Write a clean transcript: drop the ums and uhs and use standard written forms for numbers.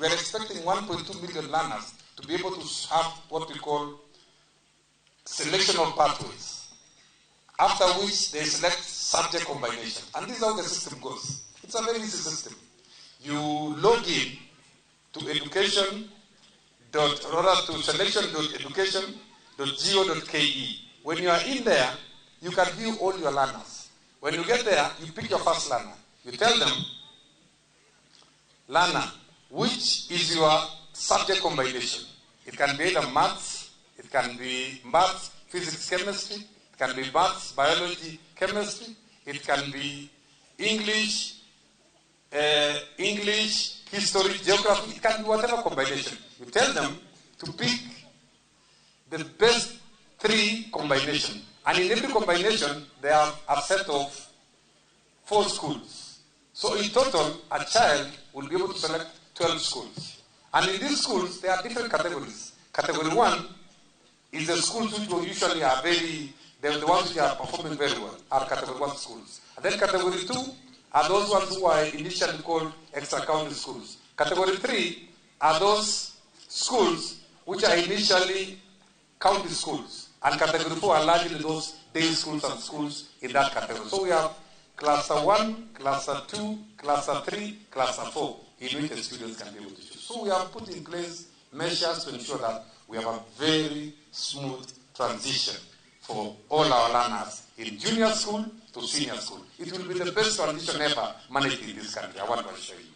We are expecting 1.2 million learners to be able to have what we call selectional pathways, after which they select subject combination. And this is how the system goes. It's a very easy system. You log in to selection.education.go.ke. When you are in there, you can view all your learners. When you get there, you pick your first learner. You tell them, learner, which is your subject combination? It can be either maths, it can be maths, physics, chemistry, it can be maths, biology, chemistry, it can be English, history, geography, it can be whatever combination. You tell them to pick the best 3 combinations. And in every combination, they have a set of 4 schools. So in total, a child will be able to select 12 schools. And in these schools, there are different categories. Category 1 is the schools which will usually are the ones which are performing very well, are category 1 schools. And then category 2 are those ones who are initially called extra-county schools. Category 3 are those schools which are initially county schools. And category 4 are largely those day schools and schools in that category. So we have cluster 1, cluster 2, cluster 3, cluster 4, in which the students can be able to choose. So we have put in place measures to ensure that we have a very smooth transition for all our learners in junior school to senior school. It will be the best transition ever managed in this country. I want to assure you.